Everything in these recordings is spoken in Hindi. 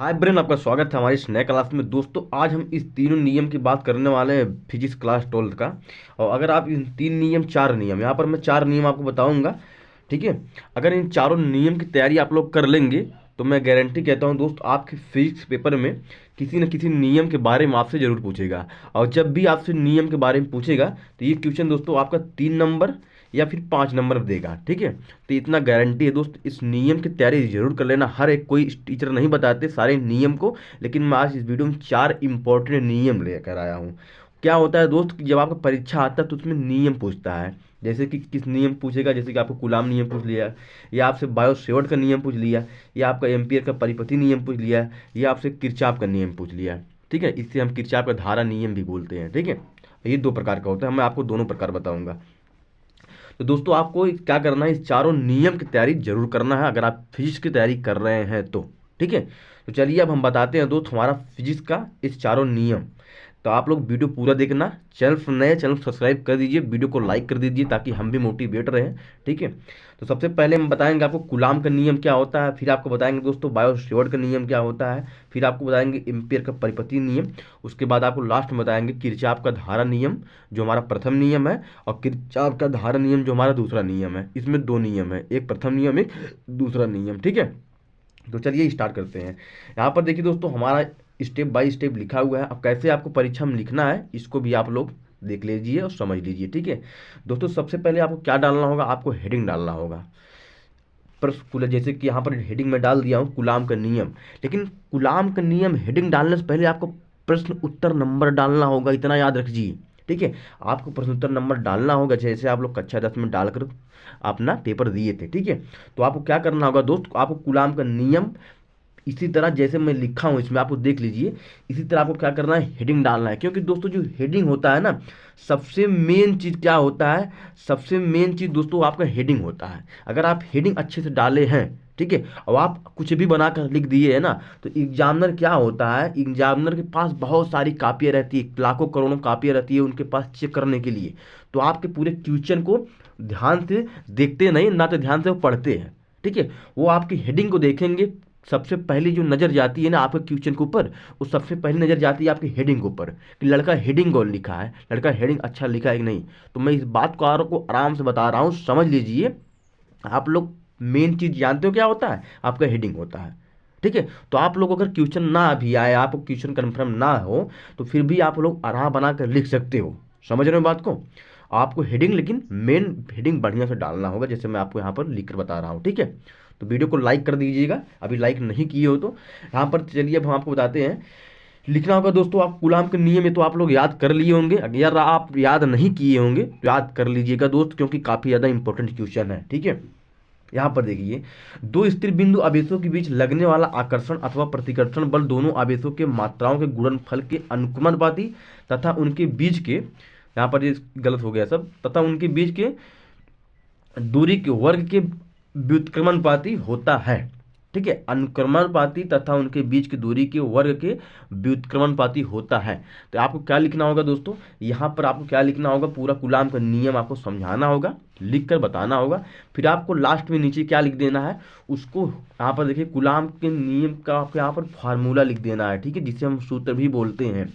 हाय ब्रेन, आपका स्वागत है हमारी इस नए क्लास में। दोस्तों आज हम इस तीनों नियम की बात करने वाले हैं फिजिक्स क्लास 12 का। और अगर आप इन तीन नियम, चार नियम, यहाँ पर मैं चार नियम आपको बताऊंगा, ठीक है। अगर इन चारों नियम की तैयारी आप लोग कर लेंगे तो मैं गारंटी कहता हूँ दोस्त, आपके फिजिक्स पेपर में किसी न किसी नियम के बारे में आपसे ज़रूर पूछेगा। और जब भी आपसे नियम के बारे में पूछेगा तो ये क्वेश्चन दोस्तों आपका 3 नंबर या फिर 5 नंबर देगा, ठीक है। तो इतना गारंटी है दोस्त, इस नियम की तैयारी जरूर कर लेना। हर एक कोई टीचर नहीं बताते सारे नियम को, लेकिन मैं आज इस वीडियो में चार इंपॉर्टेंट नियम लेकर आया हूँ। क्या होता है दोस्त कि जब आपका परीक्षा आता है तो उसमें नियम पूछता है। जैसे कि किस नियम पूछेगा, जैसे कि आपको कूलाम नियम पूछ लिया, या आपसे बायो सेवर्ट का नियम पूछ लिया, या आपका एम्पियर का परिपथी नियम पूछ लिया, या आपसे किरचॉफ का नियम पूछ लिया, ठीक है। इससे हम किरचॉफ का धारा नियम भी बोलते हैं, ठीक है। ये दो प्रकार का होता है, मैं आपको दोनों प्रकार बताऊंगा। तो दोस्तों आपको क्या करना है, इस चारों नियम की तैयारी जरूर करना है अगर आप फिजिक्स की तैयारी कर रहे हैं तो, ठीक है। तो चलिए अब हम बताते हैं दोस्त हमारा फिजिक्स का इस चारों नियम। तो आप लोग वीडियो पूरा देखना, चैनल पर नए चैनल सब्सक्राइब कर दीजिए, वीडियो को लाइक कर दीजिए ताकि हम भी मोटिवेट रहें, ठीक है। तो सबसे पहले हम बताएंगे आपको कूलाम का नियम क्या होता है, फिर आपको बताएंगे दोस्तों बायो सेवर्ट का नियम क्या होता है, फिर आपको बताएंगे एम्पियर का परिपथी नियम, उसके बाद आपको लास्ट में बताएंगे किरचॉफ का धारा नियम जो हमारा प्रथम नियम है, और किरचॉफ का धारा नियम जो हमारा दूसरा नियम है। इसमें दो नियम है, एक प्रथम नियम, एक दूसरा नियम, ठीक है। तो चलिए स्टार्ट करते हैं। यहाँ पर देखिए दोस्तों हमारा स्टेप बाय स्टेप लिखा हुआ है। अब कैसे आपको परीक्षा में लिखना है इसको भी आप लोग देख लीजिए और समझ लीजिए, ठीक है। दोस्तों सबसे पहले आपको क्या डालना होगा, आपको हेडिंग डालना होगा। पर जैसे कि यहाँ पर हेडिंग में डाल दिया हूँ कूलाम का नियम, लेकिन कूलाम का नियम हेडिंग डालने से पहले आपको प्रश्न उत्तर नंबर डालना होगा, इतना याद रखिए, ठीक है। आपको प्रश्न उत्तर नंबर डालना होगा जैसे आप लोग कक्षा 10 में डालकर अपना पेपर दिए थे, ठीक है। तो आपको क्या करना होगा दोस्त, आपको कूलाम का नियम इसी तरह जैसे मैं लिखा हूँ इसमें आपको देख लीजिए, इसी तरह आपको क्या करना है, हेडिंग डालना है। क्योंकि दोस्तों जो हेडिंग होता है ना, सबसे मेन चीज़ क्या होता है, सबसे मेन चीज़ दोस्तों आपका हेडिंग होता है। अगर आप हेडिंग अच्छे से डाले हैं, ठीक है, और आप कुछ भी बनाकर लिख दिए है ना, तो एग्जामिनर क्या होता है, एग्जामिनर के पास बहुत सारी कापियाँ रहती है, लाखों करोड़ों कापियाँ रहती है उनके पास चेक करने के लिए। तो आपके पूरे क्वेश्चन को ध्यान से देखते नहीं, ना तो ध्यान से वो पढ़ते हैं, ठीक है। वो आपकी हेडिंग को देखेंगे, सबसे पहली जो नज़र जाती है ना आपके क्वेश्चन के ऊपर, वो सबसे पहली नज़र जाती है आपकी हेडिंग के ऊपर कि लड़का हेडिंग कौन लिखा है, लड़का हेडिंग अच्छा लिखा है कि नहीं। तो मैं इस बात को आपको आराम से बता रहा हूँ, समझ लीजिए। आप लोग मेन चीज़ जानते हो क्या होता है, आपका हेडिंग होता है, ठीक है। तो आप लोग अगर क्वेश्चन ना भी आए, आपको क्वेश्चन कन्फर्म ना हो, तो फिर भी आप लोग आराम बना कर लिख सकते हो। समझ रहे हो बात को। आपको हेडिंग, लेकिन मेन हेडिंग बढ़िया से डालना होगा जैसे मैं आपको यहाँ पर लिख कर बता रहा हूँ, ठीक है। तो वीडियो को लाइक कर दीजिएगा अभी लाइक नहीं किए हो तो। यहाँ पर चलिए अब हम आपको बताते हैं लिखना होगा दोस्तों। आप कूलाम के नियम ये तो आप लोग याद कर लिए होंगे, अगर आप याद नहीं किए होंगे तो याद कर लीजिएगा दोस्त, क्योंकि काफ़ी ज़्यादा इंपॉर्टेंट क्वेश्चन है, ठीक है। यहाँ पर देखिए, दो स्थिर बिंदु आवेशों के बीच लगने वाला आकर्षण अथवा प्रतिकर्षण बल दोनों आवेशों के मात्राओं के गुणनफल के अनुक्रमानुपाती तथा उनके बीच के, यहाँ पर ये गलत हो गया सब, तथा उनके बीच के दूरी के वर्ग के व्युत्क्रमानुपाती होता है, ठीक है। अनुक्रमानुपाती तथा उनके बीच की दूरी के वर्ग के व्युत्क्रमानुपाती होता है। तो आपको क्या लिखना होगा दोस्तों, यहाँ पर आपको क्या लिखना होगा, पूरा कूलाम का नियम आपको समझाना होगा, लिख कर बताना होगा। फिर आपको लास्ट में नीचे क्या लिख देना है, उसको यहाँ पर देखिए कूलाम के नियम का आपको यहाँ पर फार्मूला लिख देना है, ठीक है, जिसे हम सूत्र भी बोलते हैं।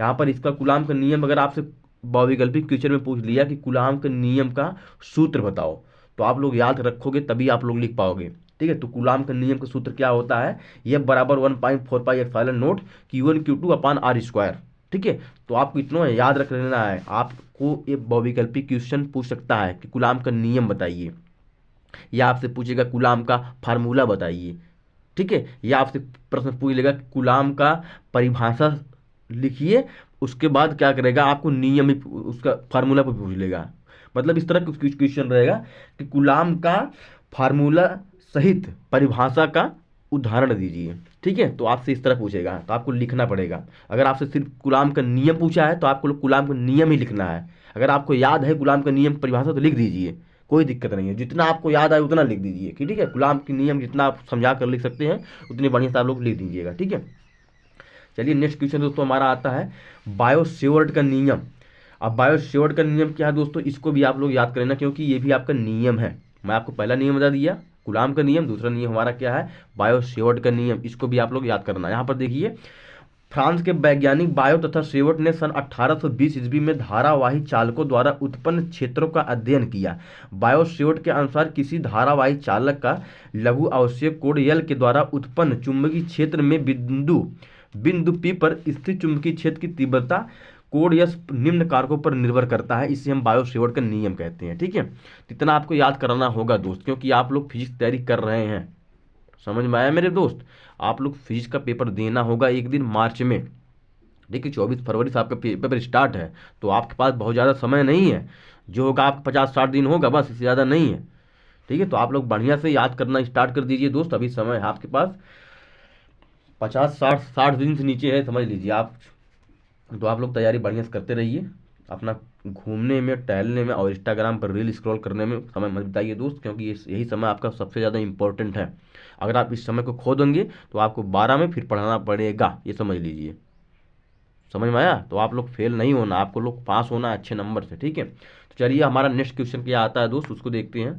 यहाँ पर इसका कूलाम का नियम अगर आपसे बहुविकल्पी क्वेश्चन में पूछ लिया कि कूलाम के नियम का सूत्र बताओ, तो आप लोग याद रखोगे तभी आप लोग लिख पाओगे, ठीक है। तो कूलाम के नियम का सूत्र क्या होता है, यह बराबर 1.4 pi epsilon note Q1 Q2/r², ठीक है। तो आपको इतना याद रख लेना है। आपको ये बहुविकल्पी क्वेश्चन पूछ सकता है कि कूलाम का नियम बताइए, या आपसे पूछेगा कूलाम का फार्मूला बताइए, ठीक है, या आपसे प्रश्न पूछ लेगा कूलाम का परिभाषा लिखिए। उसके बाद क्या करेगा, आपको नियम ही उसका फार्मूला पर पूछ लेगा। मतलब इस तरह का क्वेश्चन रहेगा कि कूलाम का फार्मूला सहित परिभाषा का उदाहरण दीजिए, ठीक है। तो आपसे इस तरह पूछेगा तो आपको लिखना पड़ेगा। अगर आपसे सिर्फ कूलाम का नियम पूछा है तो आपको कूलाम का नियम ही लिखना है। अगर आपको याद है कूलाम का नियम परिभाषा तो लिख दीजिए, कोई दिक्कत नहीं है, जितना आपको याद आए उतना लिख दीजिए कि ठीक है। कूलाम के नियम जितना आप समझा कर लिख सकते हैं उतनी बढ़िया से आप लोग लिख दीजिएगा, ठीक है। चलिए नेक्स्ट क्वेश्चन दोस्तों हमारा आता है बायो सेवर्ट का नियम। अब बायो सेवर्ट का नियम क्या है दोस्तों, इसको भी आप लोग याद कर लेना क्योंकि ये भी आपका नियम है। मैं आपको पहला नियम बता दिया, गुलाम का नियम, दूसरा नियम हमारा क्या है, बायो सेवर्ट का नियम। इसको भी आप लोग याद करना। यहाँ पर देखिए, फ्रांस के वैज्ञानिक बायो तथा सेवर्ट ने सन 1820 ईस्वी में धारावाही चालकों द्वारा उत्पन्न क्षेत्रों का अध्ययन किया। बायो सेवर्ट के अनुसार किसी धारावाही चालक का लघु आवश्यक कोण यल के द्वारा उत्पन्न चुंबकीय क्षेत्र में बिंदु बिंदु P पर स्थित चुंबकीय क्षेत्र की तीव्रता कोण यस निम्न कारकों पर निर्भर करता है। इसे हम बायो सेवर्ट का नियम कहते हैं। ठीक है, इतना आपको याद कराना होगा दोस्त, क्योंकि आप लोग फिजिक्स तैयारी कर रहे हैं। समझ में आया मेरे दोस्त? आप लोग फिजिक्स का पेपर देना होगा एक दिन मार्च में। देखिए 24 फरवरी से आपका पेपर स्टार्ट है, तो आपके पास बहुत ज़्यादा समय नहीं है। जो होगा आपका 50-60 दिन होगा, बस, इससे ज़्यादा नहीं है। ठीक है, तो आप लोग बढ़िया से याद करना स्टार्ट कर दीजिए दोस्त। अभी समय है आपके पास 50-60 दिन से नीचे है, समझ लीजिए आप। तो आप लोग तैयारी बढ़िया से करते रहिए। अपना घूमने में, टहलने में और इंस्टाग्राम पर रील स्क्रॉल करने में समय मत बिताइए दोस्त, क्योंकि यही समय आपका सबसे ज़्यादा इंपॉर्टेंट है। अगर आप इस समय को खो देंगे तो आपको 12 में फिर पढ़ाना पड़ेगा, ये समझ लीजिए। समझ में आया? तो आप लोग फेल नहीं होना, आपको लोग पास होना है अच्छे नंबर से। ठीक है, तो चलिए हमारा नेक्स्ट क्वेश्चन क्या आता है दोस्त, उसको देखते हैं।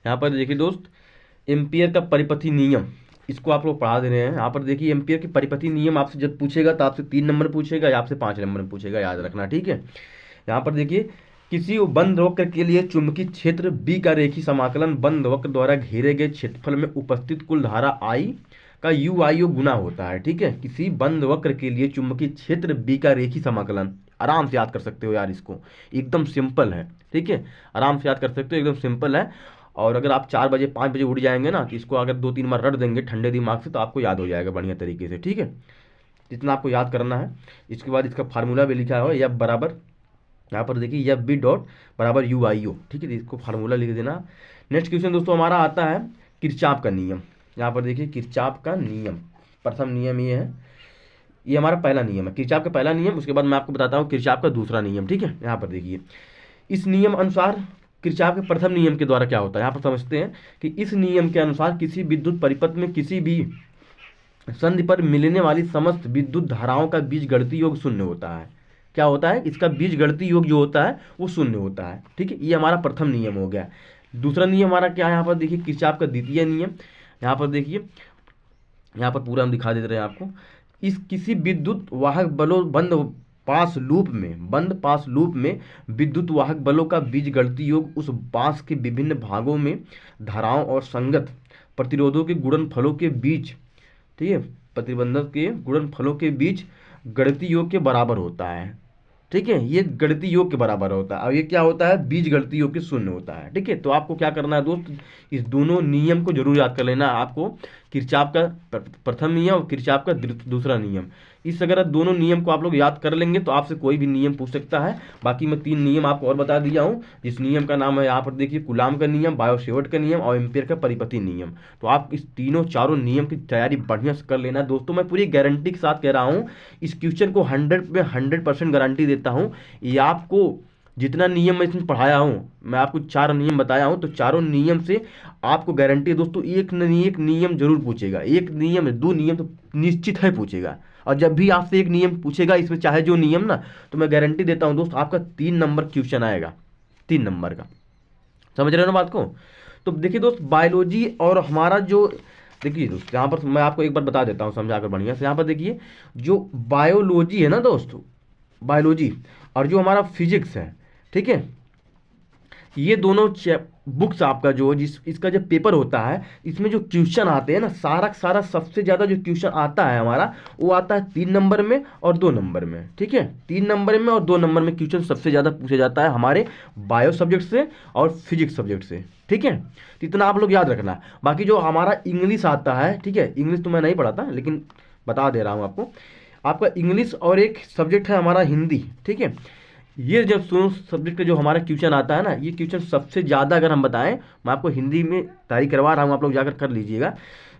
यहाँ पर देखिए दोस्त, एम्पियर का परिपथी नियम, इसको आप लोग पढ़ा दे रहे हैं। यहाँ पर देखिए, एम्पियर की परिपथी नियम आपसे जब पूछेगा तो आपसे 3 नंबर पूछेगा या आपसे 5 नंबर में पूछेगा, याद रखना। ठीक है, यहाँ पर देखिए, किसी बंद वक्र के लिए चुंबकीय क्षेत्र B का रेखीय समाकलन बंद वक्र द्वारा घेरे गए क्षेत्रफल में उपस्थित कुल धारा I का UIO गुना होता है। ठीक है, किसी बंद वक्र के लिए चुंबकीय क्षेत्र B का रेखीय समाकलन, आराम से याद कर सकते हो यार, इसको एकदम सिंपल है। ठीक है, आराम से याद कर सकते हो, एकदम सिंपल है। और अगर आप 4 बजे 5 बजे उठ जाएंगे ना, तो इसको अगर 2-3 बार रट देंगे ठंडे दिमाग से, तो आपको याद हो जाएगा बढ़िया तरीके से। ठीक है, जितना आपको याद करना है। इसके बाद इसका फार्मूला भी लिखा है, F बराबर, यहाँ पर देखिए FB डॉट बराबर UIO। ठीक है, इसको फार्मूला लिख देना। नेक्स्ट क्वेश्चन दोस्तों हमारा आता है किरचॉफ का नियम। यहाँ पर देखिए, किरचॉफ का नियम, प्रथम नियम ये है, ये हमारा पहला नियम है, किरचॉफ का पहला नियम। उसके बाद मैं आपको बताता हूँ किरचॉफ का दूसरा नियम। ठीक है, यहाँ पर देखिए, इस नियम अनुसार किरचॉफ के प्रथम नियम के द्वारा क्या होता है, यहाँ पर समझते हैं कि इस नियम के अनुसार किसी विद्युत परिपथ में किसी भी संधि पर मिलने वाली समस्त विद्युत धाराओं का बीजगणितीय योग शून्य होता है। क्या होता है? इसका बीजगणितीय योग जो होता है वो शून्य होता है। ठीक है, ये हमारा प्रथम नियम हो गया। दूसरा नियम हमारा क्या है, यहाँ पर देखिए, किरचॉफ का द्वितीय नियम। यहाँ पर देखिए, यहाँ पर पूरा हम दिखा देते हैं आपको। इस किसी विद्युत वाहक बलों बंद पास लूप में विद्युत वाहक बलों का बीजगणितीय योग उस पास के विभिन्न भागों में धाराओं और संगत प्रतिरोधों के गुणनफलों के बीच, ठीक है, प्रतिबंधक के गुणनफलों के बीच गणितीय योग के बराबर होता है। ठीक है, ये गणितीय योग के बराबर होता है। और ये क्या होता है? बीज गणितीय योग के शून्य होता है। ठीक है, तो आपको क्या करना है दोस्त, इस दोनों नियम को जरूर याद कर लेना आपको, किरचॉफ का प्रथम नियम और किरचॉफ का दूसरा नियम। इस अगर दोनों नियम को आप लोग याद कर लेंगे तो आपसे कोई भी नियम पूछ सकता है। बाकी मैं 3 नियम आपको और बता दिया हूँ, जिस नियम का नाम है यहाँ पर देखिए कूलाम का नियम, बायो सेवर्ट का नियम और एम्पियर का परिपथी नियम। तो आप इस चारों नियम की तैयारी बढ़िया से कर लेना दोस्तों। मैं पूरी गारंटी के साथ कह रहा हूँ, इस क्वेश्चन को 100% गारंटी देता हूँ। ये आपको जितना नियम मैं इसमें पढ़ाया हूँ, मैं आपको 4 नियम बताया हूँ, तो चारों नियम से आपको गारंटी है दोस्तों, एक नियम जरूर पूछेगा, 1 नियम 2 नियम तो निश्चित है पूछेगा। और जब भी आपसे 1 नियम पूछेगा इसमें, चाहे जो नियम ना, तो मैं गारंटी देता हूँ दोस्त, आपका 3 नंबर क्वेश्चन आएगा, 3 नंबर का। समझ रहे हो ना बात को? तो देखिए दोस्त, बायोलॉजी और हमारा जो, देखिए दोस्त यहाँ पर मैं आपको एक बार बता देता हूँ समझाकर बढ़िया से। यहाँ पर देखिए, जो बायोलॉजी है ना दोस्तों, बायोलॉजी और जो हमारा फिजिक्स है, ठीक है, ये दोनों बुक्स आपका जो इसका जो पेपर होता है, इसमें जो क्वेश्चन आते हैं ना, सारा सबसे ज़्यादा जो क्वेश्चन आता है हमारा, वो आता है 3 नंबर में और 2 नंबर में। ठीक है, 3 नंबर में और 2 नंबर में क्वेश्चन सबसे ज़्यादा पूछा जाता है हमारे बायो सब्जेक्ट से और फिजिक्स सब्जेक्ट से। ठीक है, तो इतना आप लोग याद रखना। बाकी जो हमारा इंग्लिश आता है, ठीक है, इंग्लिश तो मैं नहीं पढ़ाता, लेकिन बता दे रहा हूँ आपको, आपका इंग्लिश और एक सब्जेक्ट है हमारा हिंदी। ठीक है, ये जब दोनों सब्जेक्ट का जो हमारा क्वेश्चन आता है ना, ये क्वेश्चन सबसे ज़्यादा अगर हम बताएं, मैं आपको हिंदी में तैयारी करवा रहा हूँ, आप लोग जाकर कर लीजिएगा।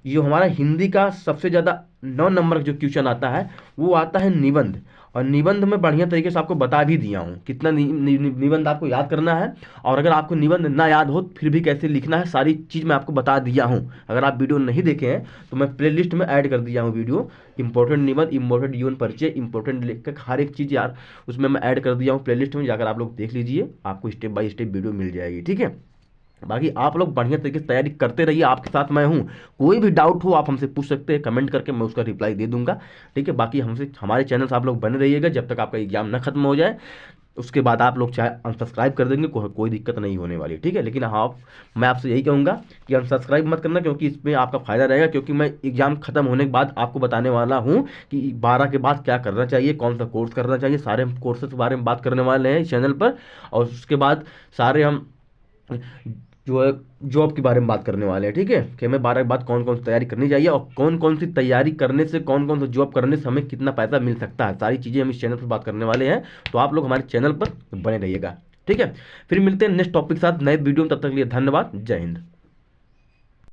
ये हमारा हिंदी का सबसे ज़्यादा 9 नंबर का जो क्वेश्चन आता है, वो आता है निबंध। और निबंध में बढ़िया तरीके से आपको बता भी दिया हूँ कितना निबंध आपको याद करना है, और अगर आपको निबंध ना याद हो फिर भी कैसे लिखना है, सारी चीज़ मैं आपको बता दिया हूँ। अगर आप वीडियो नहीं देखे हैं तो मैं प्लेलिस्ट में ऐड कर दिया हूँ वीडियो, इंपॉर्टेंट निबंध, इंपॉर्टेंट जीवन परिचय, इंपॉर्टेंट लेखक, हर एक चीज़ यार उसमें मैं ऐड कर दिया हूँ प्लेलिस्ट में, जाकर आप लोग देख लीजिए, आपको स्टेप बाय स्टेप वीडियो मिल जाएगी। ठीक है, बाकी आप लोग बढ़िया तरीके से तैयारी करते रहिए, आपके साथ मैं हूँ। कोई भी डाउट हो आप हमसे पूछ सकते हैं कमेंट करके, मैं उसका रिप्लाई दे दूंगा। ठीक है, बाकी हमसे हमारे चैनल से आप लोग बने रहिएगा जब तक आपका एग्जाम ना खत्म हो जाए। उसके बाद आप लोग चाहे अनसब्सक्राइब कर देंगे, कोई दिक्कत नहीं होने वाली। ठीक है, लेकिन हाँ मैं आपसे यही कहूँगा कि अनसब्सक्राइब मत करना, क्योंकि इसमें आपका फायदा रहेगा, क्योंकि मैं एग्जाम खत्म होने के बाद आपको बताने वाला हूँ कि 12 के बाद क्या करना चाहिए, कौन सा कोर्स करना चाहिए, सारे हम कोर्सेज के बारे में बात करने वाले हैं इस चैनल पर। और उसके बाद सारे हम जो है जॉब के बारे में बात करने वाले हैं। ठीक है, कि हमें 12 के बाद कौन कौन सी तैयारी करनी चाहिए, और कौन कौन सी तैयारी करने से, कौन कौन सी जॉब करने से हमें कितना पैसा मिल सकता है, सारी चीज़ें हम इस चैनल पर बात करने वाले हैं। तो आप लोग हमारे चैनल पर बने रहिएगा। ठीक है, फिर मिलते हैं नेक्स्ट टॉपिक के साथ नए वीडियो में, तब तक के लिए धन्यवाद, जय हिंद।